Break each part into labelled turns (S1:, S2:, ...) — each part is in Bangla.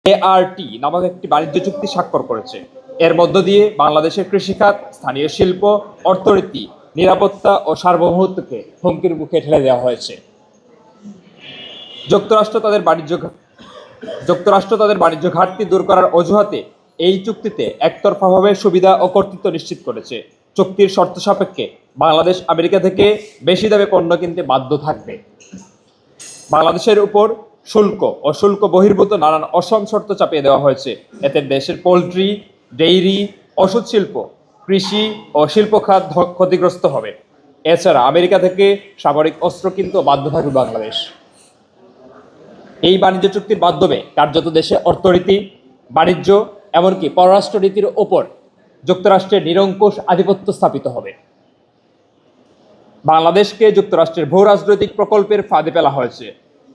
S1: এআরটি নামক একটি বাণিজ্য চুক্তি স্বাক্ষর করেছে। এর মধ্য দিয়ে বাংলাদেশের কৃষিখাত, স্থানীয় শিল্প, অর্থনীতি, নিরাপত্তা ও সার্বভৌমত্বকে হুমকির মুখে ঠেলে দেওয়া হয়েছে। যুক্তরাষ্ট্র তাদের বাণিজ্য ঘাটতি দূর করার অজুহাতে এই চুক্তিতে একতরফাভাবে সুবিধা ও কর্তৃত্ব নিশ্চিত করেছে। চুক্তির শর্ত সাপেক্ষে বাংলাদেশ আমেরিকা থেকে বেশি দামে পণ্য কিনতে বাধ্য থাকবে। বাংলাদেশের উপর শুল্ক ও শুল্ক বহির্ভূত নানান অসম শর্ত চাপিয়ে দেওয়া হয়েছে। এতে দেশের পোল্ট্রি, ডেইরি, ওষুধ শিল্প, কৃষি ও শিল্প খাত ক্ষতিগ্রস্ত হবে। এছাড়া আমেরিকা থেকে সামরিক অস্ত্র কিনতেও বাধ্য থাকবে বাংলাদেশ। এই বাণিজ্য চুক্তির মাধ্যমে কার্যত দেশে অর্থনীতি, বাণিজ্য, এমনকি পররাষ্ট্রনীতির ওপর যুক্তরাষ্ট্রের নিরঙ্কুশ আধিপত্য স্থাপিত হবে। বাংলাদেশকে যুক্তরাষ্ট্রের ভূ রাজনৈতিক প্রকল্পের ফাঁদে ফেলা হয়েছে।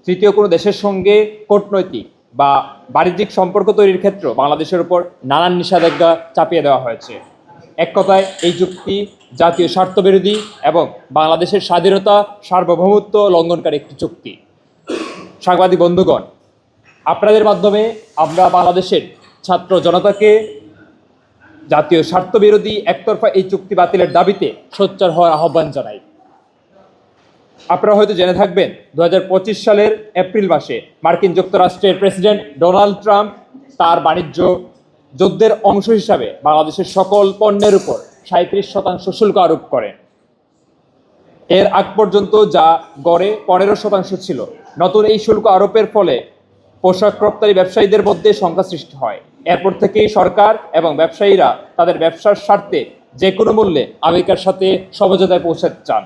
S1: তৃতীয় কোনো দেশের সঙ্গে কূটনৈতিক বা বাণিজ্যিক সম্পর্ক তৈরির ক্ষেত্রে বাংলাদেশের উপর নানান নিষেধাজ্ঞা চাপিয়ে দেওয়া হয়েছে। এক কথায় এই চুক্তি জাতীয় স্বার্থবিরোধী এবং বাংলাদেশের স্বাধীনতা, সার্বভৌমত্ব লঙ্ঘনকারী একটি চুক্তি। সাংবাদিক বন্ধুগণ, আপনাদের মাধ্যমে আমরা বাংলাদেশের ছাত্র জনতাকে জাতীয় স্বার্থবিরোধী একতরফা এই চুক্তি বাতিলের দাবিতে সোচ্চার হওয়ার আহ্বান জানাই। আপনারা হয়তো জেনে থাকবেন 2025 সালের এপ্রিল মাসে মার্কিন যুক্তরাষ্ট্রের প্রেসিডেন্ট ডোনাল্ড ট্রাম্প তার বাণিজ্য যুদ্ধের অংশ হিসাবে বাংলাদেশের সকল পণ্যের উপর 37% শুল্ক আরোপ করেন। এর আগ পর্যন্ত যা গড়ে 15% ছিল। নতুন এই শুল্ক আরোপের ফলে পোশাক রপ্তানি ব্যবসায়ীদের মধ্যে সংখ্যা সৃষ্টি হয়। এরপর থেকেই সরকার এবং ব্যবসায়ীরা তাদের ব্যবসার স্বার্থে যে কোনো মূল্যে আমেরিকার সাথে সমঝোতায় পৌঁছাতে চান।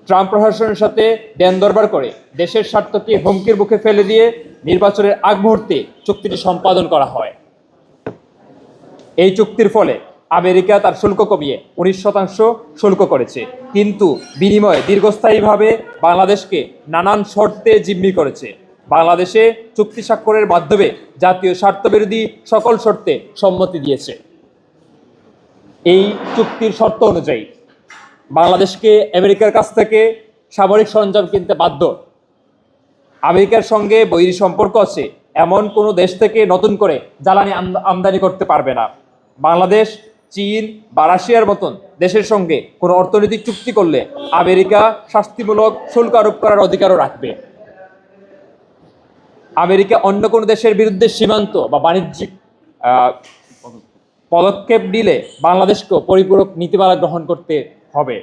S1: ট্রাম্প প্রশাসনের সাথে দেন দরবার করে দেশের স্বার্থকে হুমকির মুখে ফেলে দিয়ে নির্বাচনের আগ মুহূর্তে চুক্তিটি সম্পাদন করা হয়। এই চুক্তির ফলে আমেরিকা তার শুল্ক কমিয়ে 19% শুল্ক করেছে, কিন্তু বিনিময়ে দীর্ঘস্থায়ীভাবে বাংলাদেশকে নানান শর্তে জিম্মি করেছে। বাংলাদেশে চুক্তি স্বাক্ষরের মাধ্যমে জাতীয় স্বার্থবিরোধী সকল শর্তে সম্মতি দিয়েছে। এই চুক্তির শর্ত অনুযায়ী বাংলাদেশকে আমেরিকার কাছ থেকে সামরিক সরঞ্জাম কিনতে বাধ্য। আমেরিকার সঙ্গে বৈরী সম্পর্ক আছে এমন কোনো দেশ থেকে নতুন করে জ্বালানি আমদানি করতে পারবে না। বাংলাদেশ, চীন বা রাশিয়ার মতন দেশের সঙ্গে কোনো অর্থনৈতিক চুক্তি করলে আমেরিকা শাস্তিমূলক শুল্ক আরোপ করার অধিকারও রাখবে। আমেরিকা অন্য কোনো দেশের বিরুদ্ধে সীমান্ত বা বাণিজ্যিক পদক্ষেপ নিলে বাংলাদেশকেও পরিপূরক নীতিমালা গ্রহণ করতে হবে।